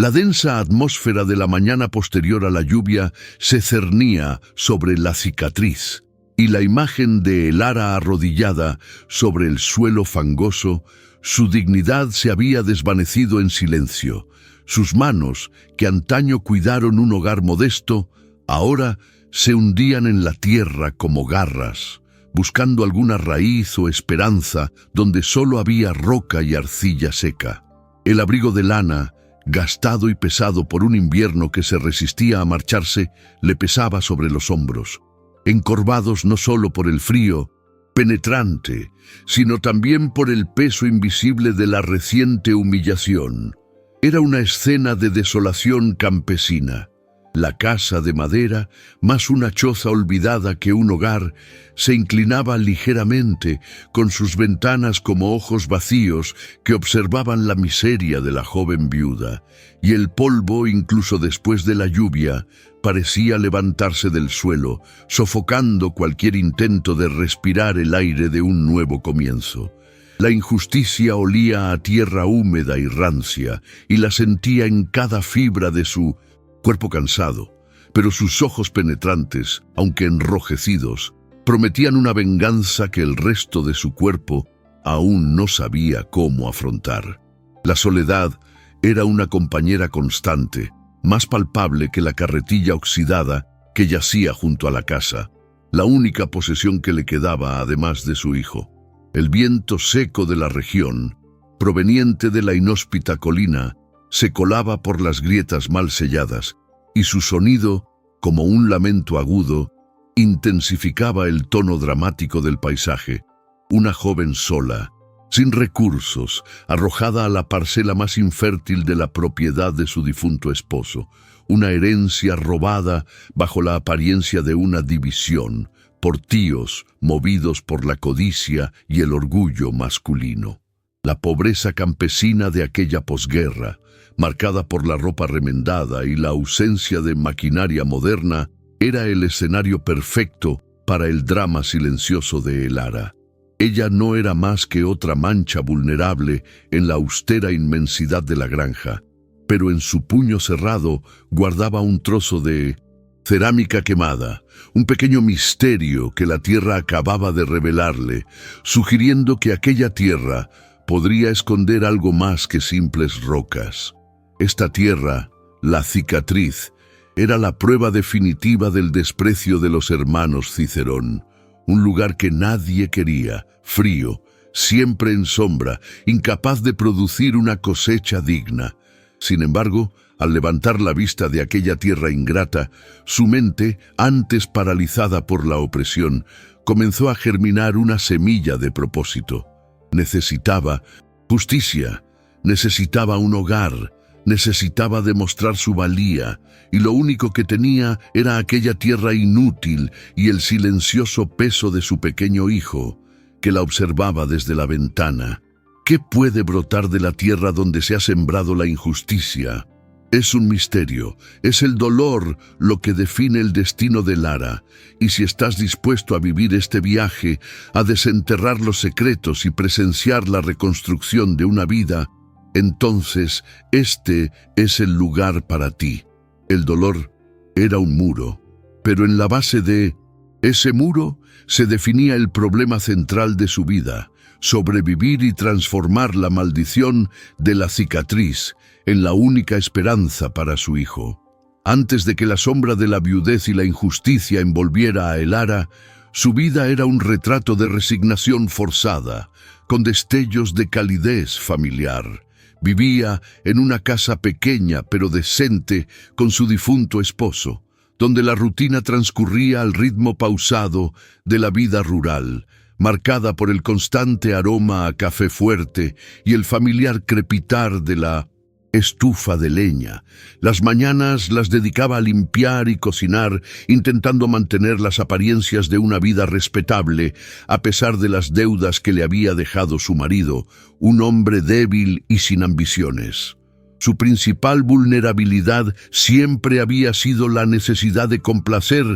La densa atmósfera de la mañana posterior a la lluvia se cernía sobre la cicatriz, y la imagen de Elara arrodillada sobre el suelo fangoso, su dignidad se había desvanecido en silencio. Sus manos, que antaño cuidaron un hogar modesto, ahora se hundían en la tierra como garras, buscando alguna raíz o esperanza donde solo había roca y arcilla seca. El abrigo de lana, gastado y pesado por un invierno que se resistía a marcharse, le pesaba sobre los hombros, encorvados no solo por el frío penetrante, sino también por el peso invisible de la reciente humillación. Era una escena de desolación campesina. La casa de madera, más una choza olvidada que un hogar, se inclinaba ligeramente, con sus ventanas como ojos vacíos que observaban la miseria de la joven viuda, y el polvo, incluso después de la lluvia, parecía levantarse del suelo, sofocando cualquier intento de respirar el aire de un nuevo comienzo. La injusticia olía a tierra húmeda y rancia, y la sentía en cada fibra de su cuerpo cansado, pero sus ojos penetrantes, aunque enrojecidos, prometían una venganza que el resto de su cuerpo aún no sabía cómo afrontar. La soledad era una compañera constante, más palpable que la carretilla oxidada que yacía junto a la casa, la única posesión que le quedaba además de su hijo. El viento seco de la región, proveniente de la inhóspita colina, se colaba por las grietas mal selladas, y su sonido, como un lamento agudo, intensificaba el tono dramático del paisaje. Una joven sola, sin recursos, arrojada a la parcela más infértil de la propiedad de su difunto esposo, una herencia robada bajo la apariencia de una división, por tíos movidos por la codicia y el orgullo masculino. La pobreza campesina de aquella posguerra, marcada por la ropa remendada y la ausencia de maquinaria moderna, era el escenario perfecto para el drama silencioso de Elara. Ella no era más que otra mancha vulnerable en la austera inmensidad de la granja, pero en su puño cerrado guardaba un trozo de cerámica quemada, un pequeño misterio que la tierra acababa de revelarle, sugiriendo que aquella tierra podría esconder algo más que simples rocas. Esta tierra, la cicatriz, era la prueba definitiva del desprecio de los hermanos Cicerón, un lugar que nadie quería, frío, siempre en sombra, incapaz de producir una cosecha digna. Sin embargo, al levantar la vista de aquella tierra ingrata, su mente, antes paralizada por la opresión, comenzó a germinar una semilla de propósito. Necesitaba justicia, necesitaba un hogar, necesitaba demostrar su valía, y lo único que tenía era aquella tierra inútil y el silencioso peso de su pequeño hijo, que la observaba desde la ventana. ¿Qué puede brotar de la tierra donde se ha sembrado la injusticia? Es un misterio, es el dolor lo que define el destino de Lara, y si estás dispuesto a vivir este viaje, a desenterrar los secretos y presenciar la reconstrucción de una vida, entonces este es el lugar para ti. El dolor era un muro, pero en la base de ese muro se definía el problema central de su vida: sobrevivir y transformar la maldición de la cicatriz en la única esperanza para su hijo. Antes de que la sombra de la viudez y la injusticia envolviera a Elara, su vida era un retrato de resignación forzada, con destellos de calidez familiar. Vivía en una casa pequeña pero decente con su difunto esposo, donde la rutina transcurría al ritmo pausado de la vida rural, marcada por el constante aroma a café fuerte y el familiar crepitar de la estufa de leña. Las mañanas las dedicaba a limpiar y cocinar, intentando mantener las apariencias de una vida respetable, a pesar de las deudas que le había dejado su marido, un hombre débil y sin ambiciones. Su principal vulnerabilidad siempre había sido la necesidad de complacer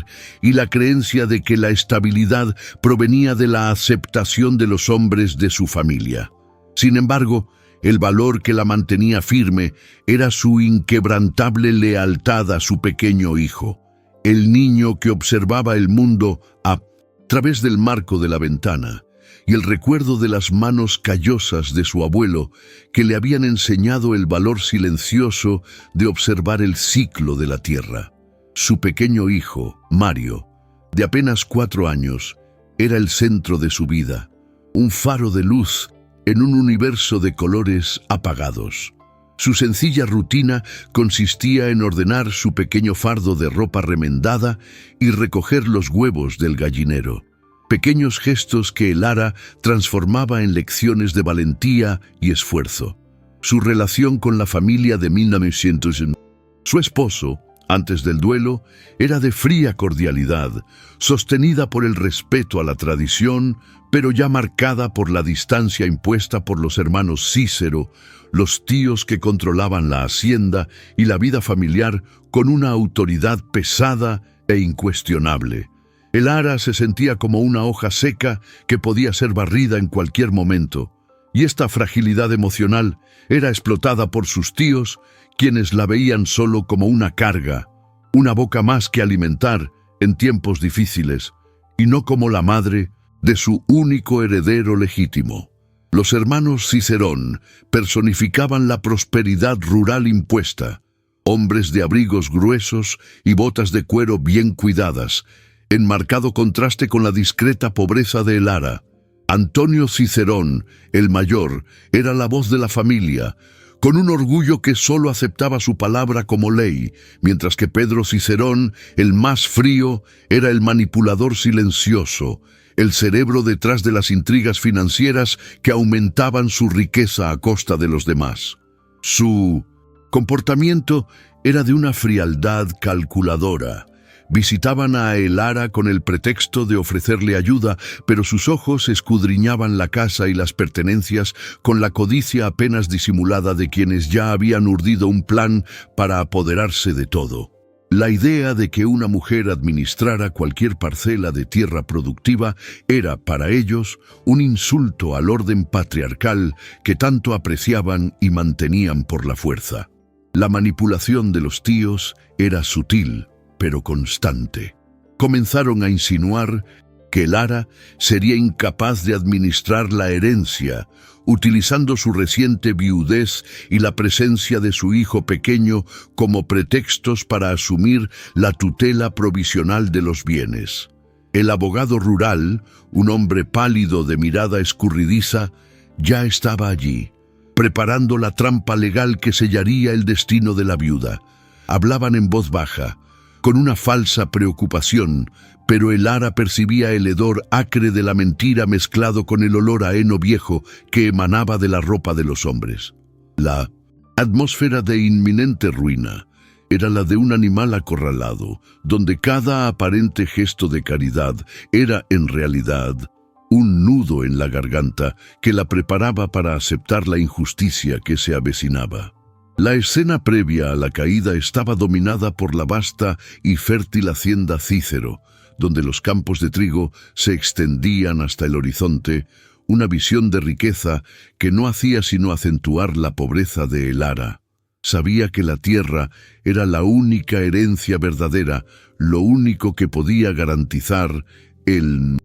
y la creencia de que la estabilidad provenía de la aceptación de los hombres de su familia. Sin embargo, El valor que la mantenía firme era su inquebrantable lealtad a su pequeño hijo, el niño que observaba el mundo a través del marco de la ventana, y el recuerdo de las manos callosas de su abuelo que le habían enseñado el valor silencioso de observar el ciclo de la tierra. Su pequeño hijo, Mario, de apenas 4 años, era el centro de su vida, un faro de luz en un universo de colores apagados. Su sencilla rutina consistía en ordenar su pequeño fardo de ropa remendada y recoger los huevos del gallinero. Pequeños gestos que Lara transformaba en lecciones de valentía y esfuerzo. Su relación con la familia de 1900. Su esposo, antes del duelo, era de fría cordialidad, sostenida por el respeto a la tradición, pero ya marcada por la distancia impuesta por los hermanos Cícero, los tíos que controlaban la hacienda y la vida familiar con una autoridad pesada e incuestionable. Lara se sentía como una hoja seca que podía ser barrida en cualquier momento, y esta fragilidad emocional era explotada por sus tíos, quienes la veían solo como una carga, una boca más que alimentar en tiempos difíciles, y no como la madre de su único heredero legítimo. Los hermanos Cicerón personificaban la prosperidad rural impuesta, hombres de abrigos gruesos y botas de cuero bien cuidadas, en marcado contraste con la discreta pobreza de Lara. Antonio Cicerón, el mayor, era la voz de la familia, con un orgullo que solo aceptaba su palabra como ley, mientras que Pedro Cicerón, el más frío, era el manipulador silencioso, el cerebro detrás de las intrigas financieras que aumentaban su riqueza a costa de los demás. Su comportamiento era de una frialdad calculadora. Visitaban a Lara con el pretexto de ofrecerle ayuda, pero sus ojos escudriñaban la casa y las pertenencias con la codicia apenas disimulada de quienes ya habían urdido un plan para apoderarse de todo. La idea de que una mujer administrara cualquier parcela de tierra productiva era, para ellos, un insulto al orden patriarcal que tanto apreciaban y mantenían por la fuerza. La manipulación de los tíos era sutil, pero constante. Comenzaron a insinuar que Lara sería incapaz de administrar la herencia, utilizando su reciente viudez y la presencia de su hijo pequeño como pretextos para asumir la tutela provisional de los bienes. El abogado rural, un hombre pálido de mirada escurridiza, ya estaba allí, preparando la trampa legal que sellaría el destino de la viuda. Hablaban en voz baja, con una falsa preocupación, pero Lara percibía el hedor acre de la mentira mezclado con el olor a heno viejo que emanaba de la ropa de los hombres. La atmósfera de inminente ruina era la de un animal acorralado, donde cada aparente gesto de caridad era, en realidad, un nudo en la garganta que la preparaba para aceptar la injusticia que se avecinaba. La escena previa a la caída estaba dominada por la vasta y fértil hacienda Cícero, donde los campos de trigo se extendían hasta el horizonte, una visión de riqueza que no hacía sino acentuar la pobreza de Lara. Sabía que la tierra era la única herencia verdadera, lo único que podía garantizar el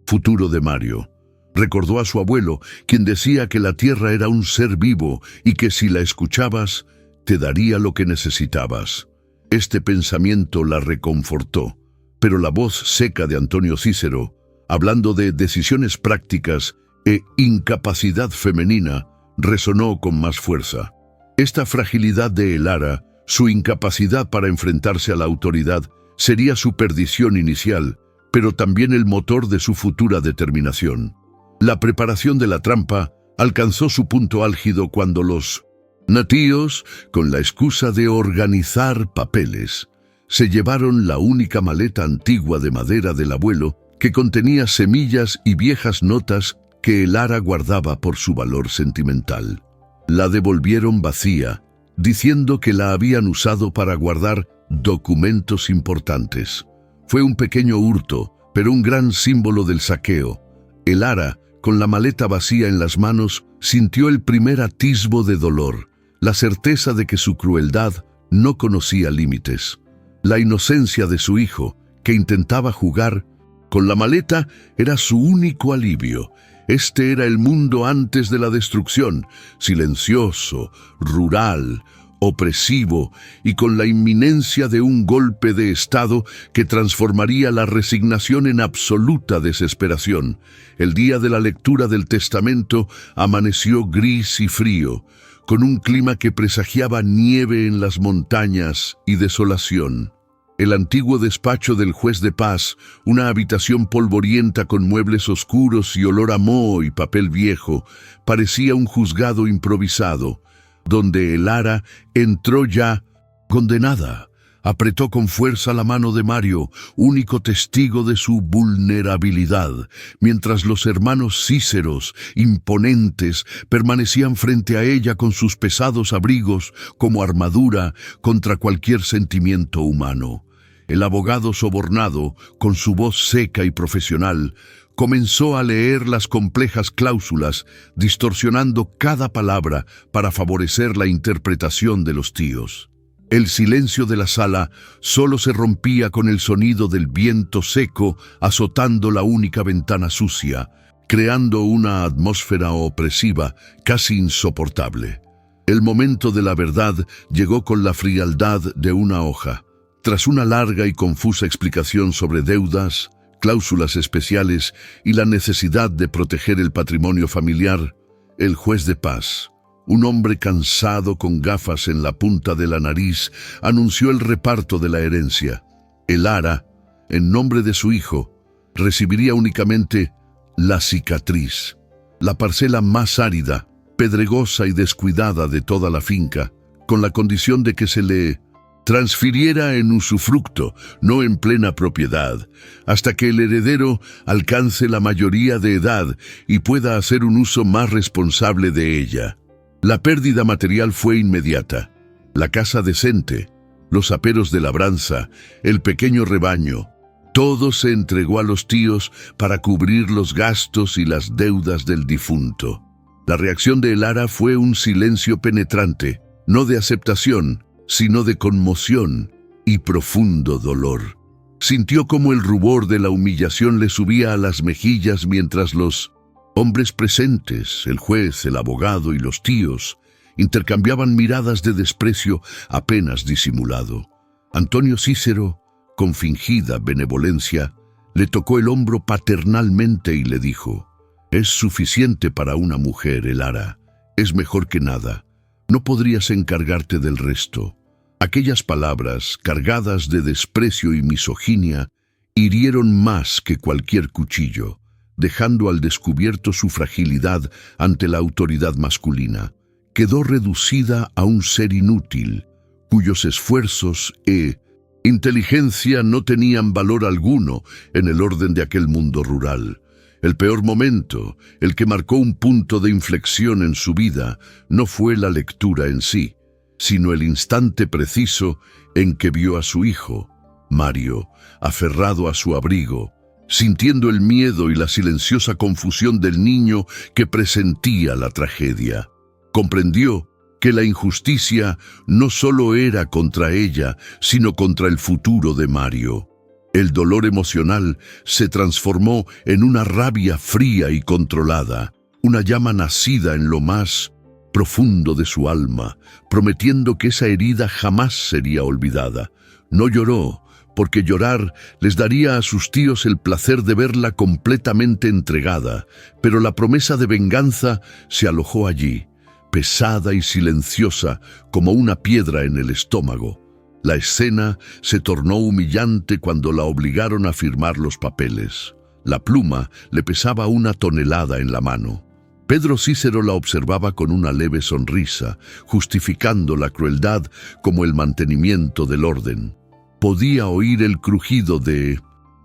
futuro de Mario. Recordó a su abuelo, quien decía que la tierra era un ser vivo y que si la escuchabas, te daría lo que necesitabas. Este pensamiento la reconfortó, pero la voz seca de Antonio Cícero, hablando de decisiones prácticas e incapacidad femenina, resonó con más fuerza. Esta fragilidad de Lara, su incapacidad para enfrentarse a la autoridad, sería su perdición inicial, pero también el motor de su futura determinación. La preparación de la trampa alcanzó su punto álgido cuando los natíos, con la excusa de organizar papeles, se llevaron la única maleta antigua de madera del abuelo que contenía semillas y viejas notas que Lara guardaba por su valor sentimental. La devolvieron vacía, diciendo que la habían usado para guardar documentos importantes. Fue un pequeño hurto, pero un gran símbolo del saqueo. Lara, con la maleta vacía en las manos, sintió el primer atisbo de dolor, la certeza de que su crueldad no conocía límites. La inocencia de su hijo, que intentaba jugar con la maleta, era su único alivio. Este era el mundo antes de la destrucción, silencioso, rural, opresivo y con la inminencia de un golpe de estado que transformaría la resignación en absoluta desesperación. El día de la lectura del testamento amaneció gris y frío, con un clima que presagiaba nieve en las montañas y desolación. El antiguo despacho del juez de paz, una habitación polvorienta con muebles oscuros y olor a moho y papel viejo, parecía un juzgado improvisado, donde Elara entró ya condenada. Apretó con fuerza la mano de Mario, único testigo de su vulnerabilidad, mientras los hermanos Cíceros, imponentes, permanecían frente a ella con sus pesados abrigos como armadura contra cualquier sentimiento humano. El abogado sobornado, con su voz seca y profesional, comenzó a leer las complejas cláusulas, distorsionando cada palabra para favorecer la interpretación de los tíos. El silencio de la sala solo se rompía con el sonido del viento seco azotando la única ventana sucia, creando una atmósfera opresiva casi insoportable. El momento de la verdad llegó con la frialdad de una hoja. Tras una larga y confusa explicación sobre deudas, cláusulas especiales y la necesidad de proteger el patrimonio familiar, el juez de paz, un hombre cansado con gafas en la punta de la nariz, anunció el reparto de la herencia. Elara, en nombre de su hijo, recibiría únicamente la cicatriz, la parcela más árida, pedregosa y descuidada de toda la finca, con la condición de que se le transfiriera en usufructo, no en plena propiedad, hasta que el heredero alcance la mayoría de edad y pueda hacer un uso más responsable de ella. La pérdida material fue inmediata. La casa decente, los aperos de labranza, el pequeño rebaño, todo se entregó a los tíos para cubrir los gastos y las deudas del difunto. La reacción de Elara fue un silencio penetrante, no de aceptación, sino de conmoción y profundo dolor. Sintió como el rubor de la humillación le subía a las mejillas mientras los hombres presentes, el juez, el abogado y los tíos, intercambiaban miradas de desprecio apenas disimulado. Antonio Cícero, con fingida benevolencia, le tocó el hombro paternalmente y le dijo: «Es suficiente para una mujer, Elara. Es mejor que nada. No podrías encargarte del resto». Aquellas palabras, cargadas de desprecio y misoginia, hirieron más que cualquier cuchillo, dejando al descubierto su fragilidad ante la autoridad masculina. Quedó reducida a un ser inútil, cuyos esfuerzos e inteligencia no tenían valor alguno en el orden de aquel mundo rural. El peor momento, el que marcó un punto de inflexión en su vida, no fue la lectura en sí, sino el instante preciso en que vio a su hijo, Mario, aferrado a su abrigo, sintiendo el miedo y la silenciosa confusión del niño que presentía la tragedia. Comprendió que la injusticia no solo era contra ella, sino contra el futuro de Mario. El dolor emocional se transformó en una rabia fría y controlada, una llama nacida en lo más profundo de su alma, prometiendo que esa herida jamás sería olvidada. No lloró, porque llorar les daría a sus tíos el placer de verla completamente entregada, pero la promesa de venganza se alojó allí, pesada y silenciosa como una piedra en el estómago. La escena se tornó humillante cuando la obligaron a firmar los papeles. La pluma le pesaba 1 tonelada en la mano. Pedro Cícero la observaba con una leve sonrisa, justificando la crueldad como el mantenimiento del orden. Podía oír el crujido de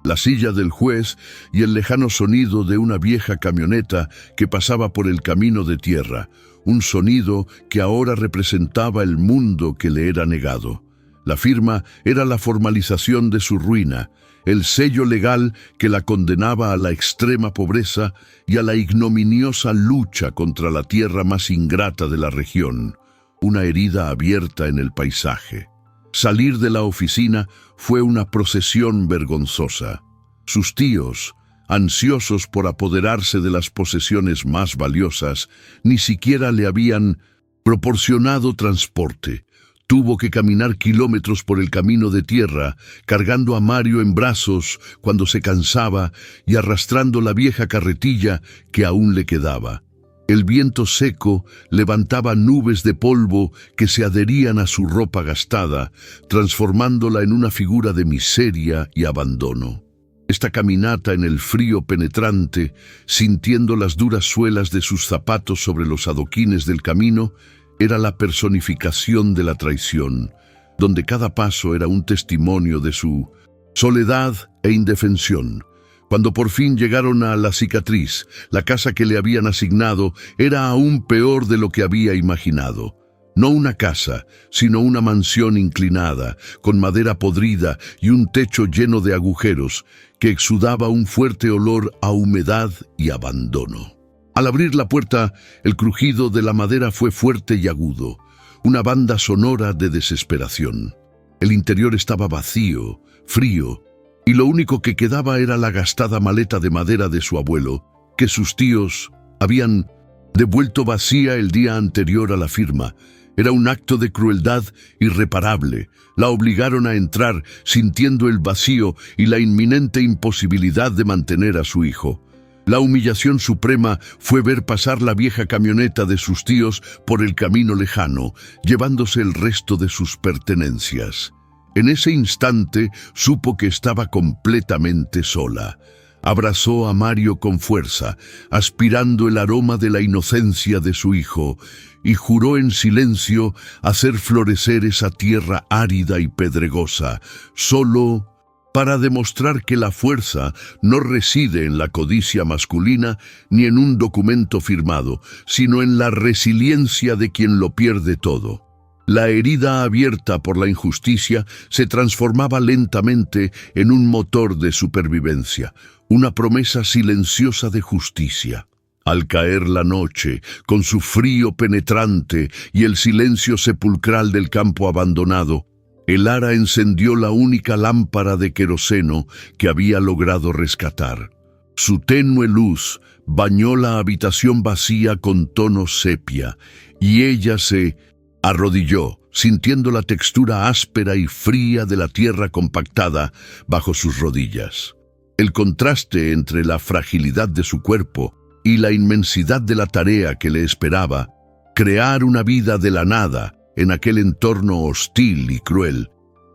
la silla del juez y el lejano sonido de una vieja camioneta que pasaba por el camino de tierra, un sonido que ahora representaba el mundo que le era negado. La firma era la formalización de su ruina, el sello legal que la condenaba a la extrema pobreza y a la ignominiosa lucha contra la tierra más ingrata de la región, una herida abierta en el paisaje. Salir de la oficina fue una procesión vergonzosa. Sus tíos, ansiosos por apoderarse de las posesiones más valiosas, ni siquiera le habían proporcionado transporte. Tuvo que caminar kilómetros por el camino de tierra, cargando a Mario en brazos cuando se cansaba y arrastrando la vieja carretilla que aún le quedaba. El viento seco levantaba nubes de polvo que se adherían a su ropa gastada, transformándola en una figura de miseria y abandono. Esta caminata en el frío penetrante, sintiendo las duras suelas de sus zapatos sobre los adoquines del camino, era la personificación de la traición, donde cada paso era un testimonio de su soledad e indefensión. Cuando por fin llegaron a La Cicatriz, la casa que le habían asignado era aún peor de lo que había imaginado. No una casa, sino una mansión inclinada, con madera podrida y un techo lleno de agujeros, que exudaba un fuerte olor a humedad y abandono. Al abrir la puerta, el crujido de la madera fue fuerte y agudo, una banda sonora de desesperación. El interior estaba vacío, frío, y lo único que quedaba era la gastada maleta de madera de su abuelo, que sus tíos habían devuelto vacía el día anterior a la firma. Era un acto de crueldad irreparable. La obligaron a entrar sintiendo el vacío y la inminente imposibilidad de mantener a su hijo. La humillación suprema fue ver pasar la vieja camioneta de sus tíos por el camino lejano, llevándose el resto de sus pertenencias. En ese instante supo que estaba completamente sola. Abrazó a Mario con fuerza, aspirando el aroma de la inocencia de su hijo, y juró en silencio hacer florecer esa tierra árida y pedregosa, solo para demostrar que la fuerza no reside en la codicia masculina ni en un documento firmado, sino en la resiliencia de quien lo pierde todo. La herida abierta por la injusticia se transformaba lentamente en un motor de supervivencia, una promesa silenciosa de justicia. Al caer la noche, con su frío penetrante y el silencio sepulcral del campo abandonado, el ara encendió la única lámpara de queroseno que había logrado rescatar. Su tenue luz bañó la habitación vacía con tono sepia, y ella se arrodilló, sintiendo la textura áspera y fría de la tierra compactada bajo sus rodillas. El contraste entre la fragilidad de su cuerpo y la inmensidad de la tarea que le esperaba, crear una vida de la nada en aquel entorno hostil y cruel,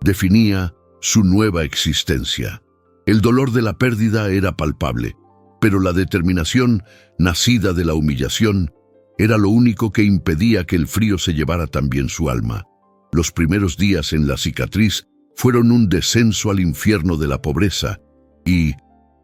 definía su nueva existencia. El dolor de la pérdida era palpable, pero la determinación, nacida de la humillación, era lo único que impedía que el frío se llevara también su alma. Los primeros días en La Cicatriz fueron un descenso al infierno de la pobreza y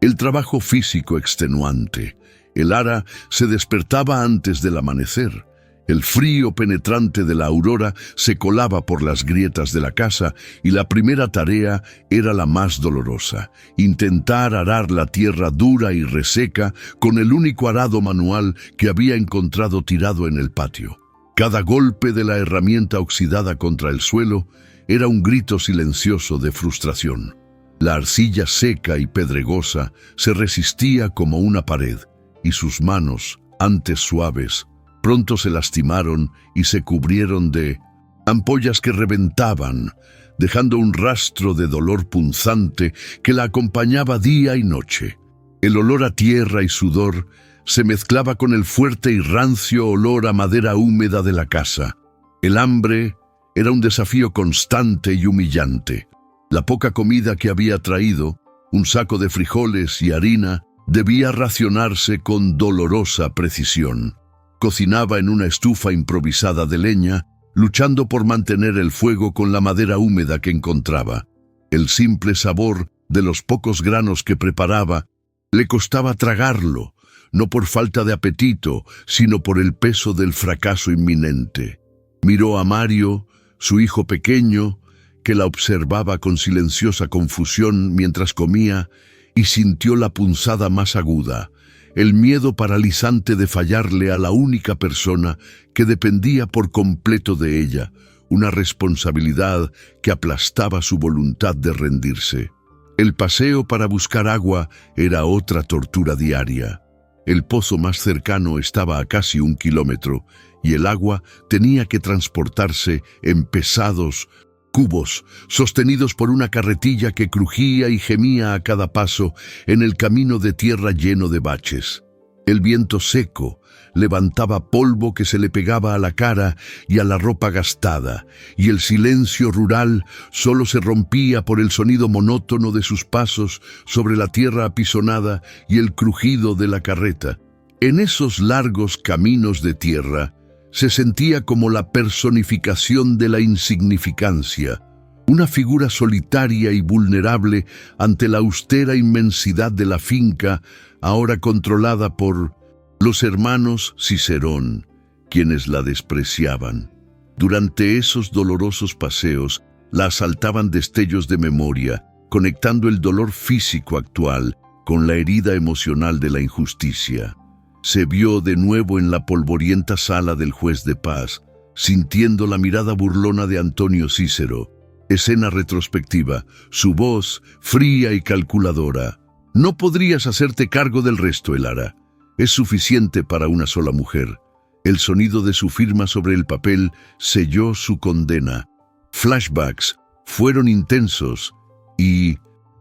el trabajo físico extenuante. El ara se despertaba antes del amanecer. El frío penetrante de la aurora se colaba por las grietas de la casa y la primera tarea era la más dolorosa: intentar arar la tierra dura y reseca con el único arado manual que había encontrado tirado en el patio. Cada golpe de la herramienta oxidada contra el suelo era un grito silencioso de frustración. La arcilla seca y pedregosa se resistía como una pared, y sus manos, antes suaves, pronto se lastimaron y se cubrieron de ampollas que reventaban, dejando un rastro de dolor punzante que la acompañaba día y noche. El olor a tierra y sudor se mezclaba con el fuerte y rancio olor a madera húmeda de la casa. El hambre era un desafío constante y humillante. La poca comida que había traído, un saco de frijoles y harina, debía racionarse con dolorosa precisión. Cocinaba en una estufa improvisada de leña, luchando por mantener el fuego con la madera húmeda que encontraba. El simple sabor de los pocos granos que preparaba le costaba tragarlo, no por falta de apetito, sino por el peso del fracaso inminente. Miró a Mario, su hijo pequeño, que la observaba con silenciosa confusión mientras comía y sintió la punzada más aguda, el miedo paralizante de fallarle a la única persona que dependía por completo de ella, una responsabilidad que aplastaba su voluntad de rendirse. El paseo para buscar agua era otra tortura diaria. El pozo más cercano estaba a casi 1 kilómetro y el agua tenía que transportarse en pesados cubos sostenidos por una carretilla que crujía y gemía a cada paso en el camino de tierra lleno de baches. El viento seco levantaba polvo que se le pegaba a la cara y a la ropa gastada, y el silencio rural solo se rompía por el sonido monótono de sus pasos sobre la tierra apisonada y el crujido de la carreta. En esos largos caminos de tierra se sentía como la personificación de la insignificancia, una figura solitaria y vulnerable ante la austera inmensidad de la finca, ahora controlada por los hermanos Cicerón, quienes la despreciaban. Durante esos dolorosos paseos, la asaltaban destellos de memoria, conectando el dolor físico actual con la herida emocional de la injusticia. Se vio de nuevo en la polvorienta sala del juez de paz, sintiendo la mirada burlona de Antonio Cícero. Escena retrospectiva, su voz fría y calculadora. No podrías hacerte cargo del resto, Elara. Es suficiente para una sola mujer. El sonido de su firma sobre el papel selló su condena. Flashbacks fueron intensos y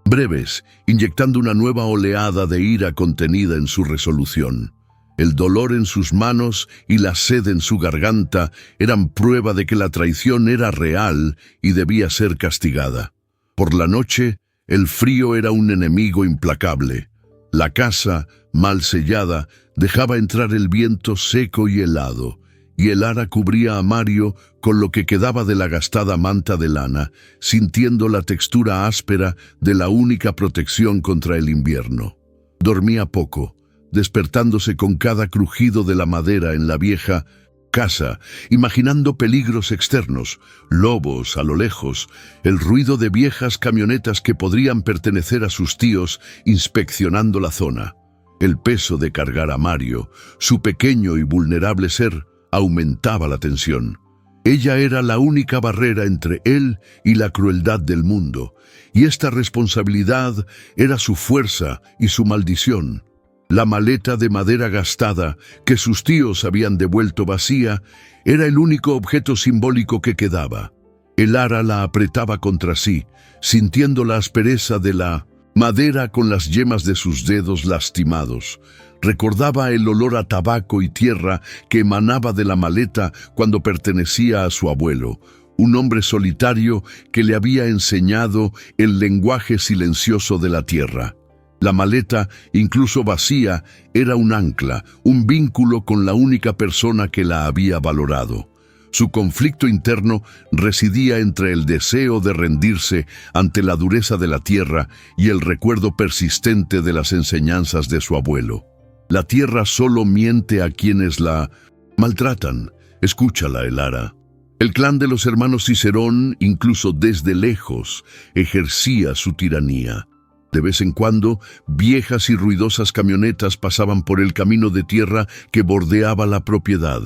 breves, inyectando una nueva oleada de ira contenida en su resolución. El dolor en sus manos y la sed en su garganta eran prueba de que la traición era real y debía ser castigada. Por la noche, el frío era un enemigo implacable. La casa, mal sellada, dejaba entrar el viento seco y helado, y Elara cubría a Mario con lo que quedaba de la gastada manta de lana, sintiendo la textura áspera de la única protección contra el invierno. Dormía poco, despertándose con cada crujido de la madera en la vieja casa, imaginando peligros externos, lobos a lo lejos, el ruido de viejas camionetas que podrían pertenecer a sus tíos inspeccionando la zona. El peso de cargar a Mario, su pequeño y vulnerable ser, aumentaba la tensión. Ella era la única barrera entre él y la crueldad del mundo, y esta responsabilidad era su fuerza y su maldición. La maleta de madera gastada, que sus tíos habían devuelto vacía, era el único objeto simbólico que quedaba. Elara la apretaba contra sí, sintiendo la aspereza de la madera con las yemas de sus dedos lastimados. Recordaba el olor a tabaco y tierra que emanaba de la maleta cuando pertenecía a su abuelo, un hombre solitario que le había enseñado el lenguaje silencioso de la tierra. La maleta, incluso vacía, era un ancla, un vínculo con la única persona que la había valorado. Su conflicto interno residía entre el deseo de rendirse ante la dureza de la tierra y el recuerdo persistente de las enseñanzas de su abuelo. La tierra solo miente a quienes la maltratan. Escúchala, Elara. El clan de los hermanos Cicerón, incluso desde lejos, ejercía su tiranía. De vez en cuando, viejas y ruidosas camionetas pasaban por el camino de tierra que bordeaba la propiedad,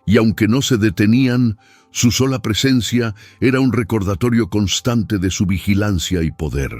y aunque no se detenían, su sola presencia era un recordatorio constante de su vigilancia y poder.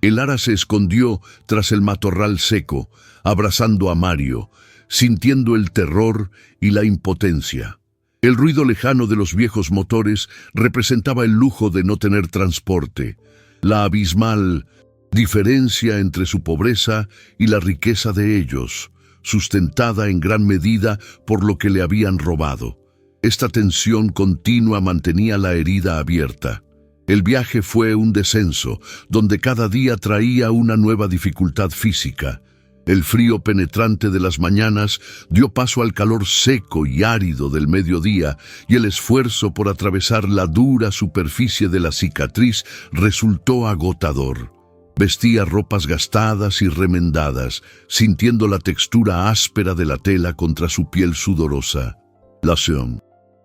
Elara se escondió tras el matorral seco, abrazando a Mario, sintiendo el terror y la impotencia. El ruido lejano de los viejos motores representaba el lujo de no tener transporte, la abismal diferencia entre su pobreza y la riqueza de ellos, sustentada en gran medida por lo que le habían robado. Esta tensión continua mantenía la herida abierta. El viaje fue un descenso, donde cada día traía una nueva dificultad física. El frío penetrante de las mañanas dio paso al calor seco y árido del mediodía, y el esfuerzo por atravesar la dura superficie de la cicatriz resultó agotador. Vestía ropas gastadas y remendadas, sintiendo la textura áspera de la tela contra su piel sudorosa.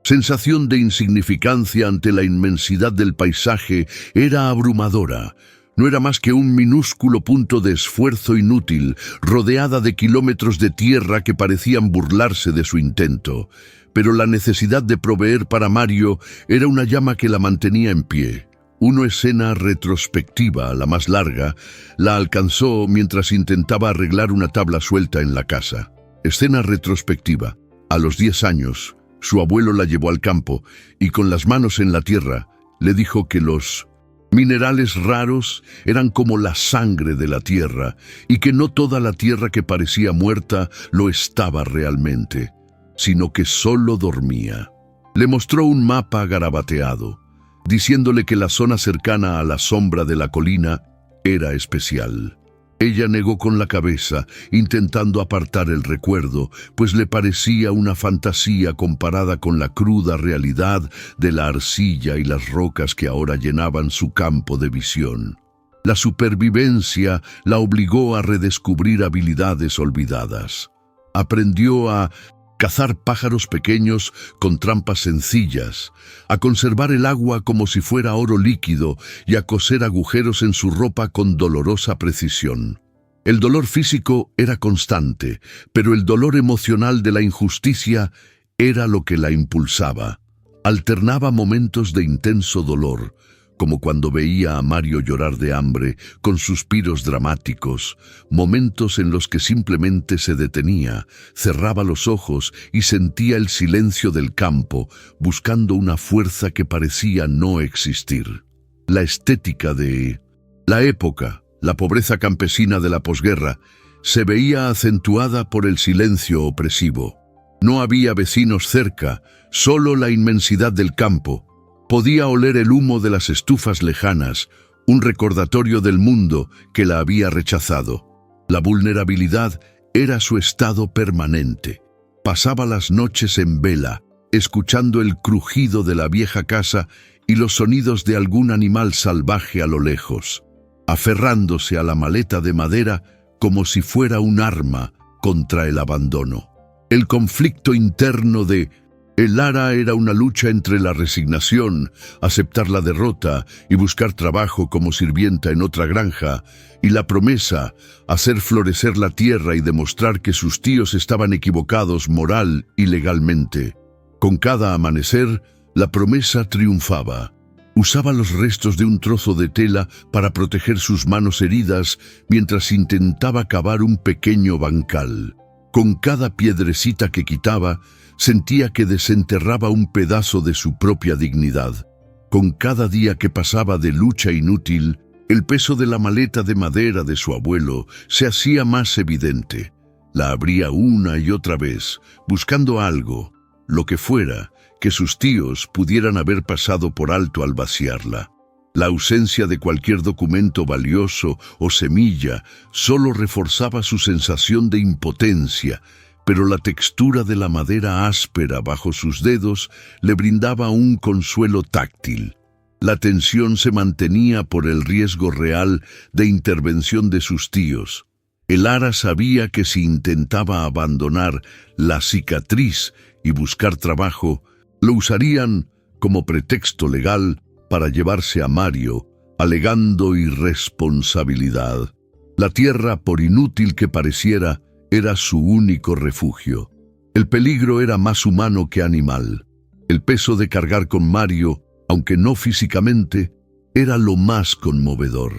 Sensación de insignificancia ante la inmensidad del paisaje era abrumadora. No era más que un minúsculo punto de esfuerzo inútil, rodeada de kilómetros de tierra que parecían burlarse de su intento. Pero la necesidad de proveer para Mario era una llama que la mantenía en pie. Una escena retrospectiva, la más larga, la alcanzó mientras intentaba arreglar una tabla suelta en la casa. Escena retrospectiva. A los 10 años, su abuelo la llevó al campo y con las manos en la tierra le dijo que los minerales raros eran como la sangre de la tierra y que no toda la tierra que parecía muerta lo estaba realmente, sino que solo dormía. Le mostró un mapa garabateado, diciéndole que la zona cercana a la sombra de la colina era especial. Ella negó con la cabeza, intentando apartar el recuerdo, pues le parecía una fantasía comparada con la cruda realidad de la arcilla y las rocas que ahora llenaban su campo de visión. La supervivencia la obligó a redescubrir habilidades olvidadas. Aprendió a cazar pájaros pequeños con trampas sencillas, a conservar el agua como si fuera oro líquido y a coser agujeros en su ropa con dolorosa precisión. El dolor físico era constante, pero el dolor emocional de la injusticia era lo que la impulsaba. Alternaba momentos de intenso dolor, como cuando veía a Mario llorar de hambre, con suspiros dramáticos, momentos en los que simplemente se detenía, cerraba los ojos y sentía el silencio del campo, buscando una fuerza que parecía no existir. La estética de la época, la pobreza campesina de la posguerra, se veía acentuada por el silencio opresivo. No había vecinos cerca, solo la inmensidad del campo. Podía oler el humo de las estufas lejanas, un recordatorio del mundo que la había rechazado. La vulnerabilidad era su estado permanente. Pasaba las noches en vela, escuchando el crujido de la vieja casa y los sonidos de algún animal salvaje a lo lejos, aferrándose a la maleta de madera como si fuera un arma contra el abandono. El conflicto interno de Lara era una lucha entre la resignación, aceptar la derrota y buscar trabajo como sirvienta en otra granja, y la promesa, hacer florecer la tierra y demostrar que sus tíos estaban equivocados moral y legalmente. Con cada amanecer, la promesa triunfaba. Usaba los restos de un trozo de tela para proteger sus manos heridas mientras intentaba cavar un pequeño bancal. Con cada piedrecita que quitaba, sentía que desenterraba un pedazo de su propia dignidad. Con cada día que pasaba de lucha inútil, el peso de la maleta de madera de su abuelo se hacía más evidente. La abría una y otra vez, buscando algo, lo que fuera, que sus tíos pudieran haber pasado por alto al vaciarla. La ausencia de cualquier documento valioso o semilla solo reforzaba su sensación de impotencia, pero la textura de la madera áspera bajo sus dedos le brindaba un consuelo táctil. La tensión se mantenía por el riesgo real de intervención de sus tíos. Lara sabía que si intentaba abandonar la cicatriz y buscar trabajo, lo usarían como pretexto legal para llevarse a Mario, alegando irresponsabilidad. La tierra, por inútil que pareciera, era su único refugio. El peligro era más humano que animal. El peso de cargar con Mario, aunque no físicamente, era lo más conmovedor.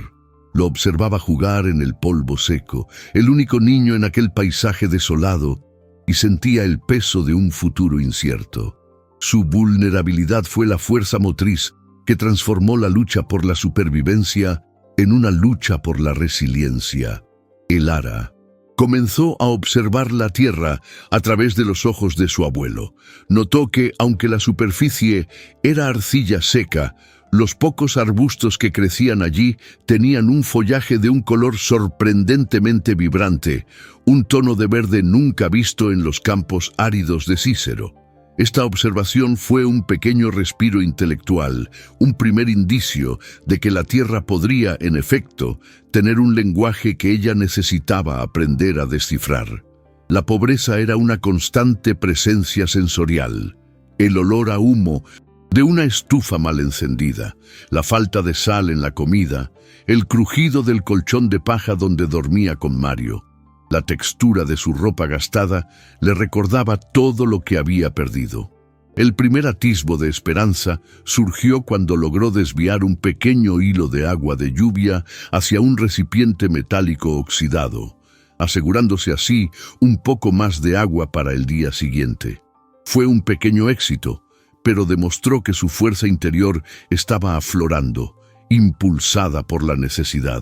Lo observaba jugar en el polvo seco, el único niño en aquel paisaje desolado, y sentía el peso de un futuro incierto. Su vulnerabilidad fue la fuerza motriz que transformó la lucha por la supervivencia en una lucha por la resiliencia. Lara comenzó a observar la tierra a través de los ojos de su abuelo. Notó que, aunque la superficie era arcilla seca, los pocos arbustos que crecían allí tenían un follaje de un color sorprendentemente vibrante, un tono de verde nunca visto en los campos áridos de Cícero. Esta observación fue un pequeño respiro intelectual, un primer indicio de que la tierra podría, en efecto, tener un lenguaje que ella necesitaba aprender a descifrar. La pobreza era una constante presencia sensorial. el olor a humo de una estufa mal encendida, la falta de sal en la comida, el crujido del colchón de paja donde dormía con Mario. La textura de su ropa gastada le recordaba todo lo que había perdido. El primer atisbo de esperanza surgió cuando logró desviar un pequeño hilo de agua de lluvia hacia un recipiente metálico oxidado, asegurándose así un poco más de agua para el día siguiente. Fue un pequeño éxito, pero demostró que su fuerza interior estaba aflorando, impulsada por la necesidad.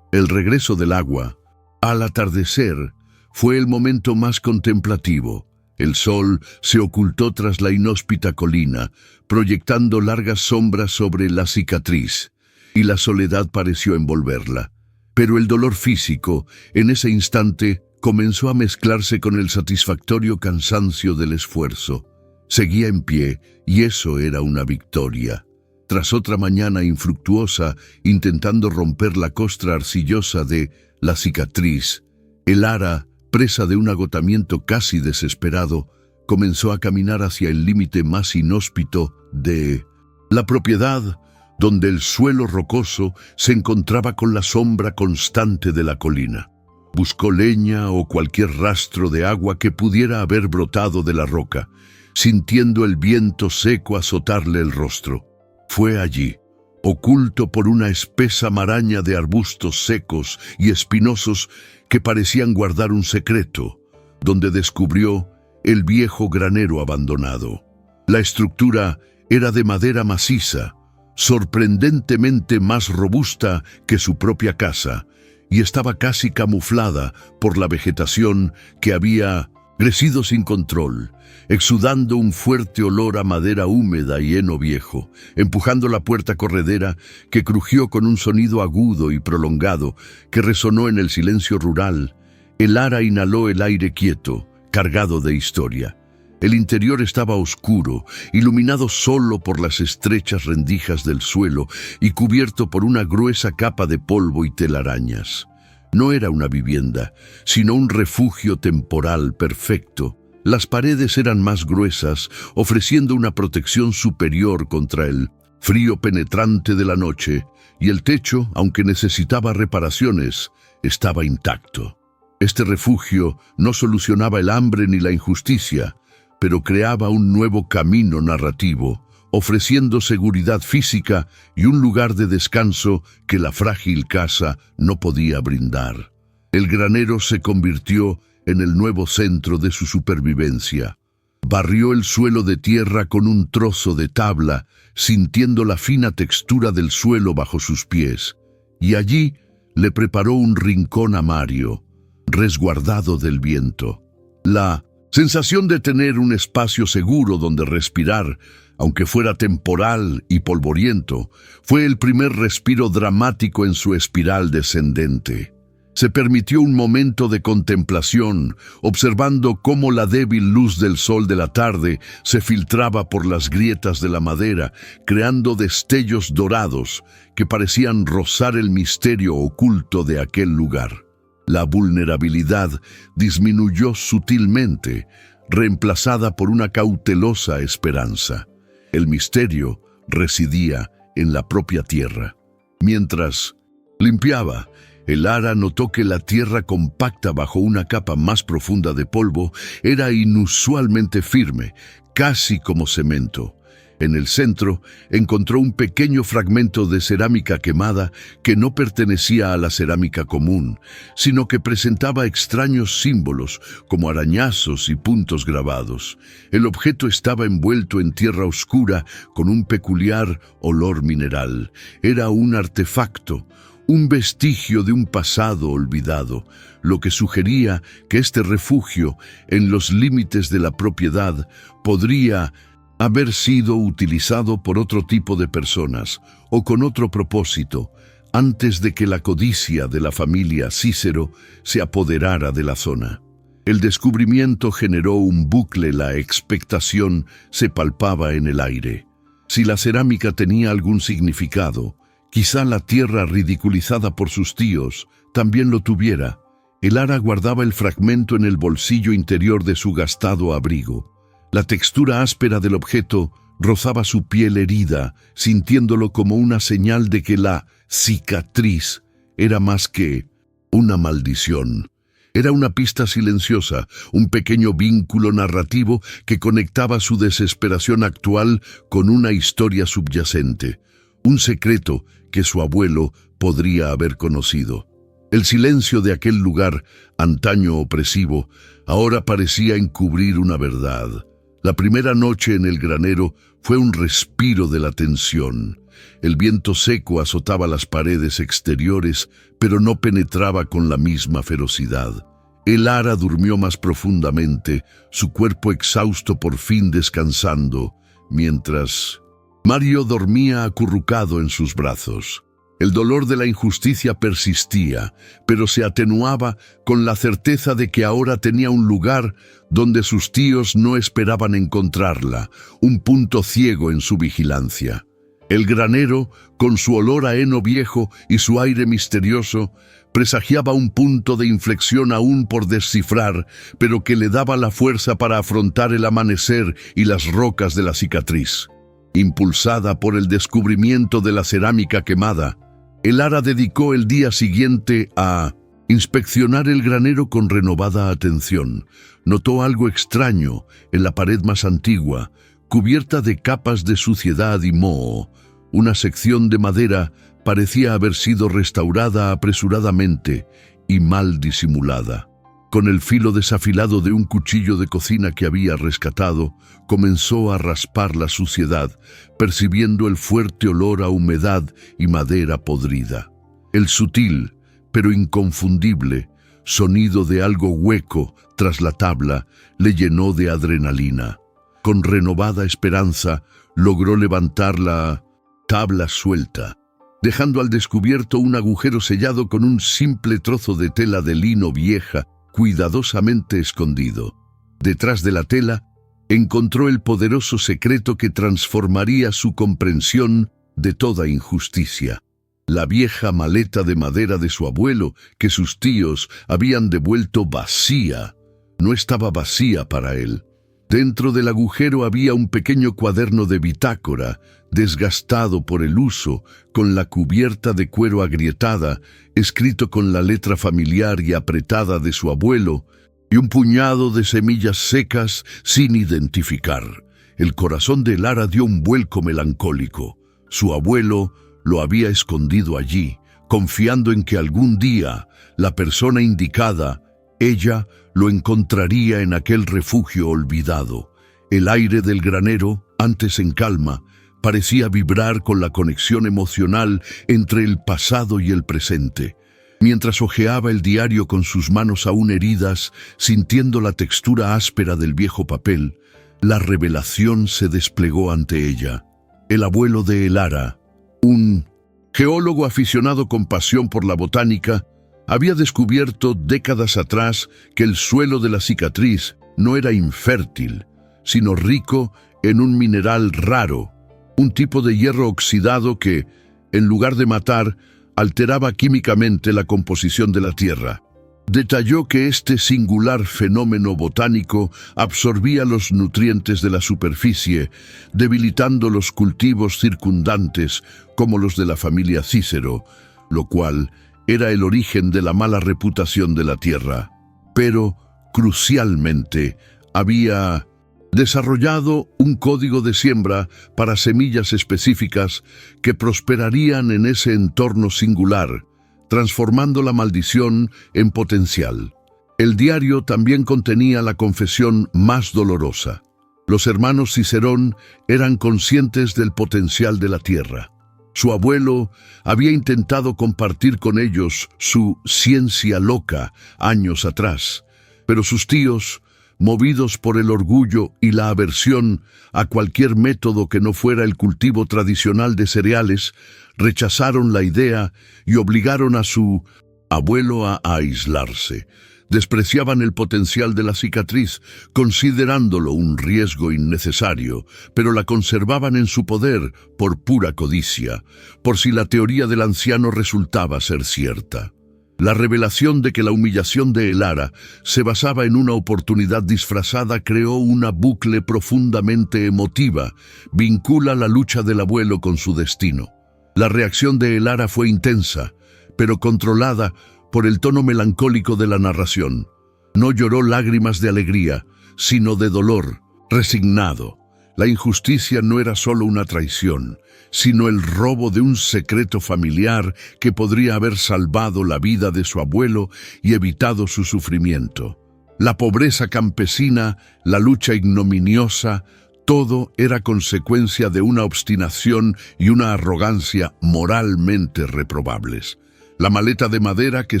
El regreso del agua, al atardecer, fue el momento más contemplativo. El sol se ocultó tras la inhóspita colina, proyectando largas sombras sobre la cicatriz, y la soledad pareció envolverla. Pero el dolor físico, en ese instante, comenzó a mezclarse con el satisfactorio cansancio del esfuerzo. Seguía en pie, y eso era una victoria. Tras otra mañana infructuosa, intentando romper la costra arcillosa de la cicatriz, el ara, presa de un agotamiento casi desesperado, comenzó a caminar hacia el límite más inhóspito de la propiedad, donde el suelo rocoso se encontraba con la sombra constante de la colina. Buscó leña o cualquier rastro de agua que pudiera haber brotado de la roca, sintiendo el viento seco azotarle el rostro. Fue allí, oculto por una espesa maraña de arbustos secos y espinosos que parecían guardar un secreto, donde descubrió el viejo granero abandonado. La estructura era de madera maciza, sorprendentemente más robusta que su propia casa, y estaba casi camuflada por la vegetación que había crecido sin control, exudando un fuerte olor a madera húmeda y heno viejo, empujando la puerta corredera que crujió con un sonido agudo y prolongado que resonó en el silencio rural. El ara inhaló el aire quieto, cargado de historia. El interior estaba oscuro, iluminado solo por las estrechas rendijas del suelo y cubierto por una gruesa capa de polvo y telarañas. No era una vivienda, sino un refugio temporal perfecto. Las paredes eran más gruesas, ofreciendo una protección superior contra el frío penetrante de la noche, y el techo, aunque necesitaba reparaciones, estaba intacto. Este refugio no solucionaba el hambre ni la injusticia, pero creaba un nuevo camino narrativo, ofreciendo seguridad física y un lugar de descanso que la frágil casa no podía brindar. El granero se convirtió en el nuevo centro de su supervivencia. Barrió el suelo de tierra con un trozo de tabla, sintiendo la fina textura del suelo bajo sus pies, y allí le preparó un rincón a Mario, resguardado del viento. La sensación de tener un espacio seguro donde respirar, aunque fuera temporal y polvoriento, fue el primer respiro dramático en su espiral descendente. Se permitió un momento de contemplación, observando cómo la débil luz del sol de la tarde se filtraba por las grietas de la madera, creando destellos dorados que parecían rozar el misterio oculto de aquel lugar. La vulnerabilidad disminuyó sutilmente, reemplazada por una cautelosa esperanza. El misterio residía en la propia tierra. Mientras limpiaba, el ara notó que la tierra compacta bajo una capa más profunda de polvo era inusualmente firme, casi como cemento. En el centro encontró un pequeño fragmento de cerámica quemada que no pertenecía a la cerámica común, sino que presentaba extraños símbolos como arañazos y puntos grabados. El objeto estaba envuelto en tierra oscura con un peculiar olor mineral. Era un artefacto, un vestigio de un pasado olvidado, lo que sugería que este refugio, en los límites de la propiedad, podría haber sido utilizado por otro tipo de personas o con otro propósito, antes de que la codicia de la familia Cícero se apoderara de la zona. El descubrimiento generó un bucle, la expectación se palpaba en el aire. Si la cerámica tenía algún significado, quizá la tierra ridiculizada por sus tíos también lo tuviera. El ara guardaba el fragmento en el bolsillo interior de su gastado abrigo. La textura áspera del objeto rozaba su piel herida, sintiéndolo como una señal de que la cicatriz era más que una maldición. Era una pista silenciosa, un pequeño vínculo narrativo que conectaba su desesperación actual con una historia subyacente, un secreto que su abuelo podría haber conocido. El silencio de aquel lugar, antaño opresivo, ahora parecía encubrir una verdad. La primera noche en el granero fue un respiro de la tensión. El viento seco azotaba las paredes exteriores, pero no penetraba con la misma ferocidad. El ara durmió más profundamente, su cuerpo exhausto por fin descansando, mientras Mario dormía acurrucado en sus brazos. El dolor de la injusticia persistía, pero se atenuaba con la certeza de que ahora tenía un lugar donde sus tíos no esperaban encontrarla, un punto ciego en su vigilancia. El granero, con su olor a heno viejo y su aire misterioso, presagiaba un punto de inflexión aún por descifrar, pero que le daba la fuerza para afrontar el amanecer y las rocas de la cicatriz. Impulsada por el descubrimiento de la cerámica quemada, el ara dedicó el día siguiente a inspeccionar el granero con renovada atención. Notó algo extraño en la pared más antigua, cubierta de capas de suciedad y moho. Una sección de madera parecía haber sido restaurada apresuradamente y mal disimulada. Con el filo desafilado de un cuchillo de cocina que había rescatado, comenzó a raspar la suciedad, percibiendo el fuerte olor a humedad y madera podrida. El sutil, pero inconfundible, sonido de algo hueco tras la tabla le llenó de adrenalina. Con renovada esperanza, logró levantar la tabla suelta, dejando al descubierto un agujero sellado con un simple trozo de tela de lino vieja, cuidadosamente escondido. Detrás de la tela, encontró el poderoso secreto que transformaría su comprensión de toda injusticia. La vieja maleta de madera de su abuelo, que sus tíos habían devuelto vacía, no estaba vacía para él. Dentro del agujero había un pequeño cuaderno de bitácora, desgastado por el uso, con la cubierta de cuero agrietada, escrito con la letra familiar y apretada de su abuelo, y un puñado de semillas secas sin identificar. El corazón de Lara dio un vuelco melancólico. Su abuelo lo había escondido allí, confiando en que algún día la persona indicada, ella, lo encontraría en aquel refugio olvidado. El aire del granero, antes en calma, parecía vibrar con la conexión emocional entre el pasado y el presente. Mientras hojeaba el diario con sus manos aún heridas, sintiendo la textura áspera del viejo papel, la revelación se desplegó ante ella. El abuelo de Elara, un geólogo aficionado con pasión por la botánica, había descubierto décadas atrás que el suelo de la cicatriz no era infértil, sino rico en un mineral raro, un tipo de hierro oxidado que, en lugar de matar, alteraba químicamente la composición de la tierra. Detalló que este singular fenómeno botánico absorbía los nutrientes de la superficie, debilitando los cultivos circundantes, como los de la familia Cícero, lo cual era el origen de la mala reputación de la tierra. Pero, crucialmente, había desarrollado un código de siembra para semillas específicas que prosperarían en ese entorno singular, transformando la maldición en potencial. El diario también contenía la confesión más dolorosa. Los hermanos Cicerón eran conscientes del potencial de la tierra. Su abuelo había intentado compartir con ellos su ciencia loca años atrás, pero sus tíos, movidos por el orgullo y la aversión a cualquier método que no fuera el cultivo tradicional de cereales, rechazaron la idea y obligaron a su abuelo a aislarse. Despreciaban el potencial de la cicatriz, considerándolo un riesgo innecesario, pero la conservaban en su poder por pura codicia, por si la teoría del anciano resultaba ser cierta. La revelación de que la humillación de Elara se basaba en una oportunidad disfrazada creó una bucle profundamente emotiva, vincula la lucha del abuelo con su destino. La reacción de Elara fue intensa, pero controlada por el tono melancólico de la narración. No lloró lágrimas de alegría, sino de dolor, resignado. La injusticia no era solo una traición, sino el robo de un secreto familiar que podría haber salvado la vida de su abuelo y evitado su sufrimiento. La pobreza campesina, la lucha ignominiosa, todo era consecuencia de una obstinación y una arrogancia moralmente reprobables. La maleta de madera que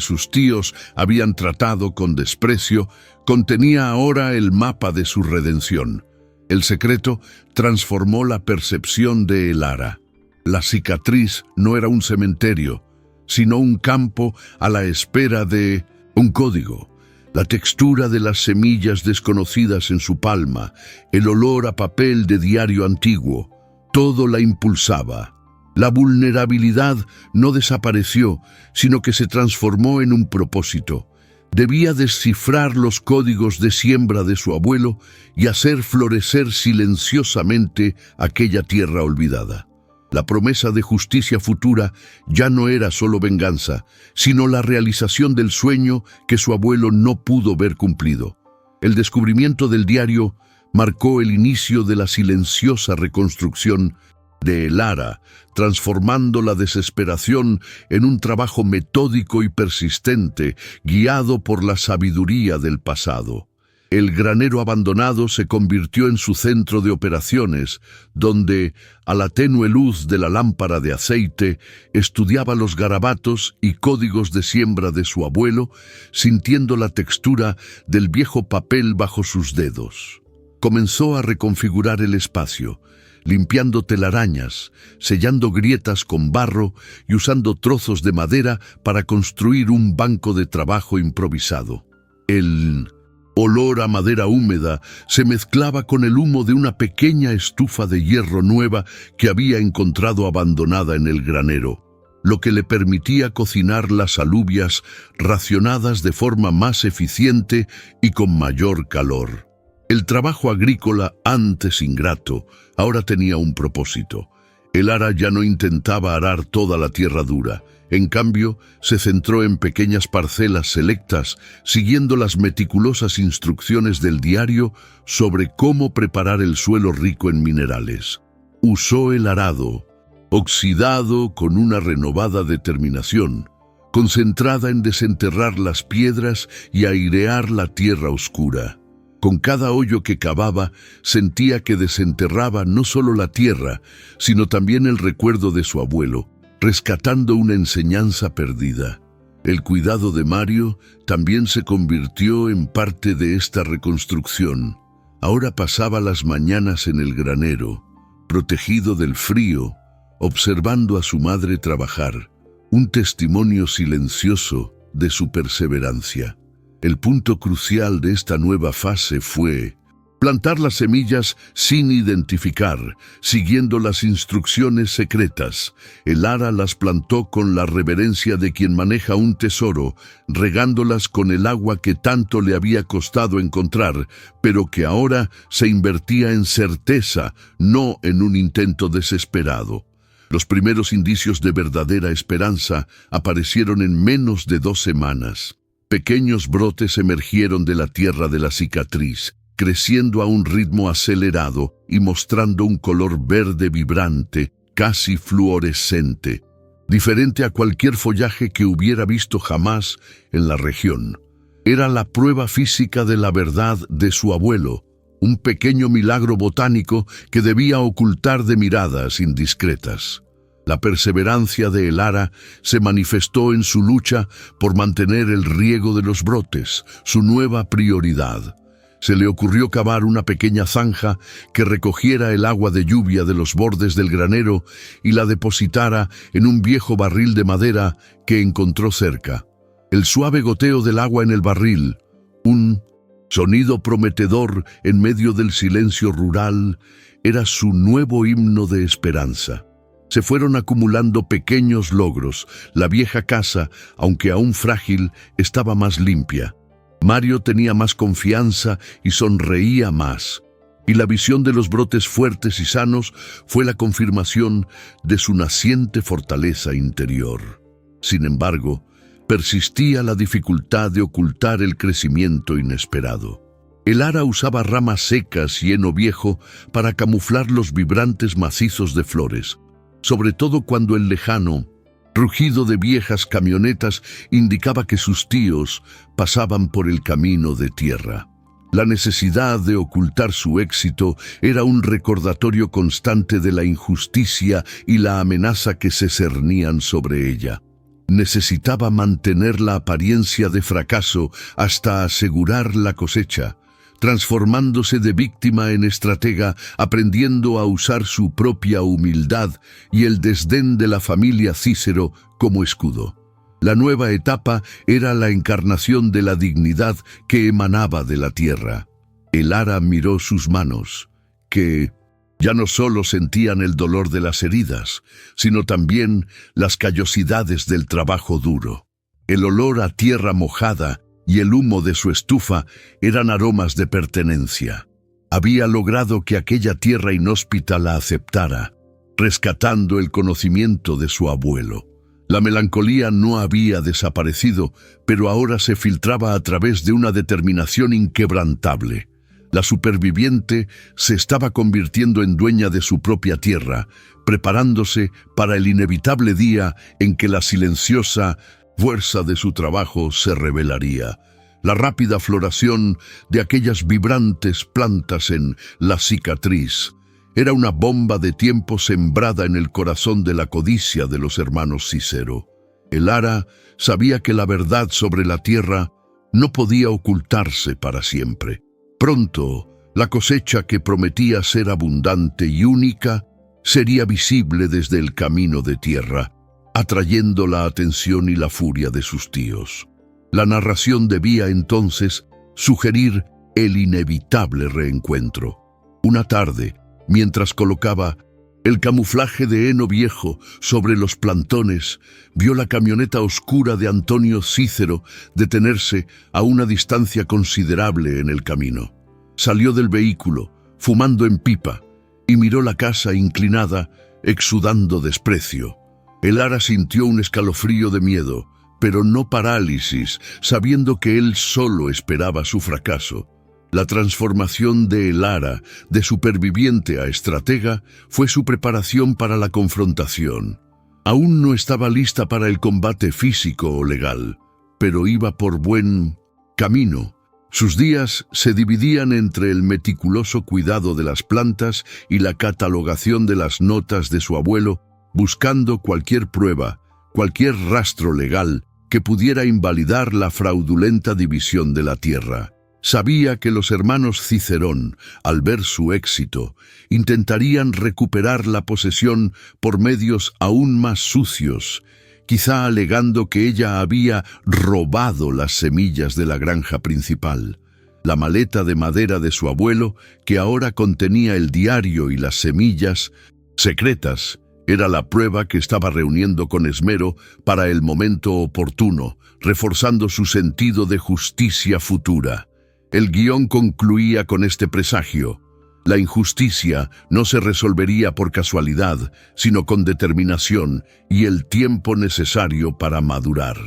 sus tíos habían tratado con desprecio contenía ahora el mapa de su redención. El secreto transformó la percepción de Elara. La cicatriz no era un cementerio, sino un campo a la espera de un código. La textura de las semillas desconocidas en su palma, el olor a papel de diario antiguo, todo la impulsaba. La vulnerabilidad no desapareció, sino que se transformó en un propósito. Debía descifrar los códigos de siembra de su abuelo y hacer florecer silenciosamente aquella tierra olvidada. La promesa de justicia futura ya no era solo venganza, sino la realización del sueño que su abuelo no pudo ver cumplido. El descubrimiento del diario marcó el inicio de la silenciosa reconstrucción de Elara, transformando la desesperación en un trabajo metódico y persistente, guiado por la sabiduría del pasado. El granero abandonado se convirtió en su centro de operaciones, donde, a la tenue luz de la lámpara de aceite, estudiaba los garabatos y códigos de siembra de su abuelo, sintiendo la textura del viejo papel bajo sus dedos. Comenzó a reconfigurar el espacio, limpiando telarañas, sellando grietas con barro y usando trozos de madera para construir un banco de trabajo improvisado. El olor a madera húmeda se mezclaba con el humo de una pequeña estufa de hierro nueva que había encontrado abandonada en el granero, lo que le permitía cocinar las alubias racionadas de forma más eficiente y con mayor calor. El trabajo agrícola, antes ingrato, ahora tenía un propósito. Elara ya no intentaba arar toda la tierra dura. En cambio, se centró en pequeñas parcelas selectas, siguiendo las meticulosas instrucciones del diario sobre cómo preparar el suelo rico en minerales. Usó el arado, oxidado con una renovada determinación, concentrada en desenterrar las piedras y airear la tierra oscura. Con cada hoyo que cavaba, sentía que desenterraba no solo la tierra, sino también el recuerdo de su abuelo, rescatando una enseñanza perdida. El cuidado de Mario también se convirtió en parte de esta reconstrucción. Ahora pasaba las mañanas en el granero, protegido del frío, observando a su madre trabajar, un testimonio silencioso de su perseverancia. El punto crucial de esta nueva fase fue plantar las semillas sin identificar, siguiendo las instrucciones secretas. Elara las plantó con la reverencia de quien maneja un tesoro, regándolas con el agua que tanto le había costado encontrar, pero que ahora se invertía en certeza, no en un intento desesperado. Los primeros indicios de verdadera esperanza aparecieron en menos de 2 semanas. Pequeños brotes emergieron de la tierra de la cicatriz, creciendo a un ritmo acelerado y mostrando un color verde vibrante, casi fluorescente, diferente a cualquier follaje que hubiera visto jamás en la región. Era la prueba física de la verdad de su abuelo, un pequeño milagro botánico que debía ocultar de miradas indiscretas. La perseverancia de Elara se manifestó en su lucha por mantener el riego de los brotes, su nueva prioridad. Se le ocurrió cavar una pequeña zanja que recogiera el agua de lluvia de los bordes del granero y la depositara en un viejo barril de madera que encontró cerca. El suave goteo del agua en el barril, un sonido prometedor en medio del silencio rural, era su nuevo himno de esperanza. Se fueron acumulando pequeños logros. La vieja casa, aunque aún frágil, estaba más limpia. Mario tenía más confianza y sonreía más. Y la visión de los brotes fuertes y sanos fue la confirmación de su naciente fortaleza interior. Sin embargo, persistía la dificultad de ocultar el crecimiento inesperado. El ara usaba ramas secas y heno viejo para camuflar los vibrantes macizos de flores, sobre todo cuando el lejano rugido de viejas camionetas indicaba que sus tíos pasaban por el camino de tierra. La necesidad de ocultar su éxito era un recordatorio constante de la injusticia y la amenaza que se cernían sobre ella. Necesitaba mantener la apariencia de fracaso hasta asegurar la cosecha, transformándose de víctima en estratega, aprendiendo a usar su propia humildad y el desdén de la familia Cícero como escudo. La nueva etapa era la encarnación de la dignidad que emanaba de la tierra. El ara miró sus manos, que ya no solo sentían el dolor de las heridas, sino también las callosidades del trabajo duro. El olor a tierra mojada y el humo de su estufa eran aromas de pertenencia. Había logrado que aquella tierra inhóspita la aceptara, rescatando el conocimiento de su abuelo. La melancolía no había desaparecido, pero ahora se filtraba a través de una determinación inquebrantable. La superviviente se estaba convirtiendo en dueña de su propia tierra, preparándose para el inevitable día en que la silenciosa fuerza de su trabajo se revelaría. La rápida floración de aquellas vibrantes plantas en la cicatriz era una bomba de tiempo sembrada en el corazón de la codicia de los hermanos Cícero. El ara sabía que la verdad sobre la tierra no podía ocultarse para siempre. Pronto, la cosecha que prometía ser abundante y única sería visible desde el camino de tierra, atrayendo la atención y la furia de sus tíos. La narración debía entonces sugerir el inevitable reencuentro. Una tarde, mientras colocaba el camuflaje de heno viejo sobre los plantones, vio la camioneta oscura de Antonio Cícero detenerse a una distancia considerable en el camino. Salió del vehículo, fumando en pipa, y miró la casa inclinada, exudando desprecio. El ara sintió un escalofrío de miedo, pero no parálisis, sabiendo que él solo esperaba su fracaso. La transformación de el ara, de superviviente a estratega, fue su preparación para la confrontación. Aún no estaba lista para el combate físico o legal, pero iba por buen camino. Sus días se dividían entre el meticuloso cuidado de las plantas y la catalogación de las notas de su abuelo, buscando cualquier prueba, cualquier rastro legal que pudiera invalidar la fraudulenta división de la tierra. Sabía que los hermanos Cicerón, al ver su éxito, intentarían recuperar la posesión por medios aún más sucios, quizá alegando que ella había robado las semillas de la granja principal. La maleta de madera de su abuelo, que ahora contenía el diario y las semillas secretas, era la prueba que estaba reuniendo con esmero para el momento oportuno, reforzando su sentido de justicia futura. El guión concluía con este presagio: la injusticia no se resolvería por casualidad, sino con determinación y el tiempo necesario para madurar.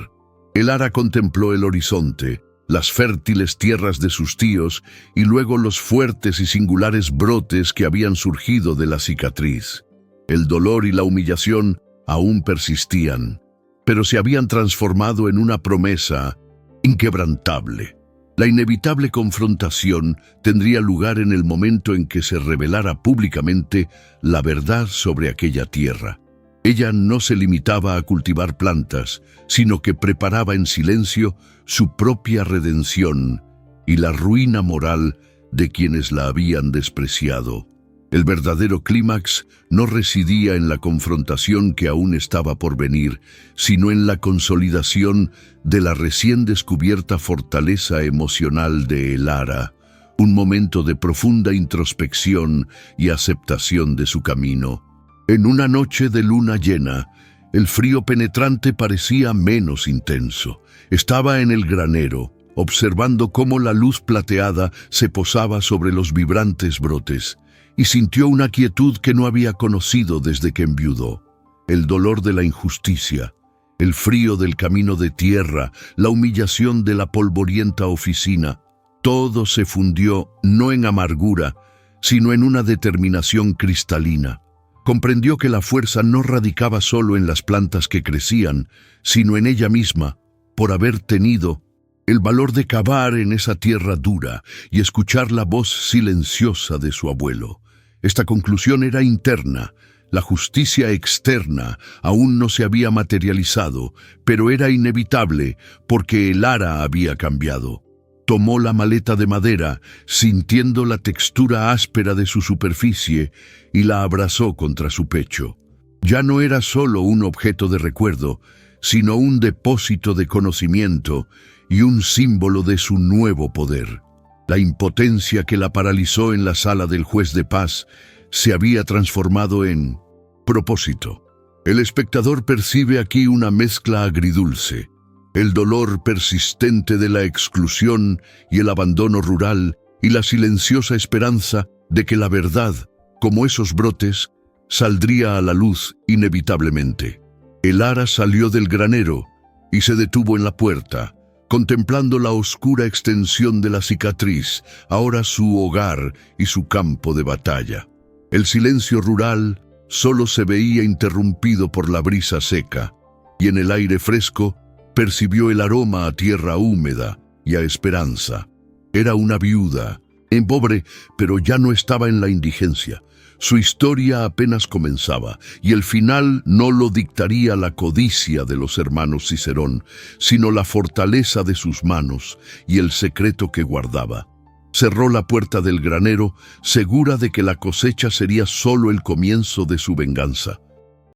El ara contempló el horizonte, las fértiles tierras de sus tíos y luego los fuertes y singulares brotes que habían surgido de la cicatriz. El dolor y la humillación aún persistían, pero se habían transformado en una promesa inquebrantable. La inevitable confrontación tendría lugar en el momento en que se revelara públicamente la verdad sobre aquella tierra. Ella no se limitaba a cultivar plantas, sino que preparaba en silencio su propia redención y la ruina moral de quienes la habían despreciado. El verdadero clímax no residía en la confrontación que aún estaba por venir, sino en la consolidación de la recién descubierta fortaleza emocional de el ara, un momento de profunda introspección y aceptación de su camino. En una noche de luna llena, el frío penetrante parecía menos intenso. Estaba en el granero, observando cómo la luz plateada se posaba sobre los vibrantes brotes, y sintió una quietud que no había conocido desde que enviudó. El dolor de la injusticia, el frío del camino de tierra, la humillación de la polvorienta oficina, todo se fundió no en amargura, sino en una determinación cristalina. Comprendió que la fuerza no radicaba solo en las plantas que crecían, sino en ella misma, por haber tenido el valor de cavar en esa tierra dura y escuchar la voz silenciosa de su abuelo. Esta conclusión era interna. La justicia externa aún no se había materializado, pero era inevitable porque el ara había cambiado. Tomó la maleta de madera, sintiendo la textura áspera de su superficie, y la abrazó contra su pecho. Ya no era solo un objeto de recuerdo, sino un depósito de conocimiento y un símbolo de su nuevo poder. La impotencia que la paralizó en la sala del juez de paz se había transformado en propósito. El espectador percibe aquí una mezcla agridulce. El dolor persistente de la exclusión y el abandono rural y la silenciosa esperanza de que la verdad, como esos brotes, saldría a la luz inevitablemente. El ara salió del granero y se detuvo en la puerta, contemplando la oscura extensión de la cicatriz, ahora su hogar y su campo de batalla. El silencio rural solo se veía interrumpido por la brisa seca, y en el aire fresco percibió el aroma a tierra húmeda y a esperanza. Era una viuda, pobre, pero ya no estaba en la indigencia. Su historia apenas comenzaba, y el final no lo dictaría la codicia de los hermanos Cicerón, sino la fortaleza de sus manos y el secreto que guardaba. Cerró la puerta del granero, segura de que la cosecha sería solo el comienzo de su venganza.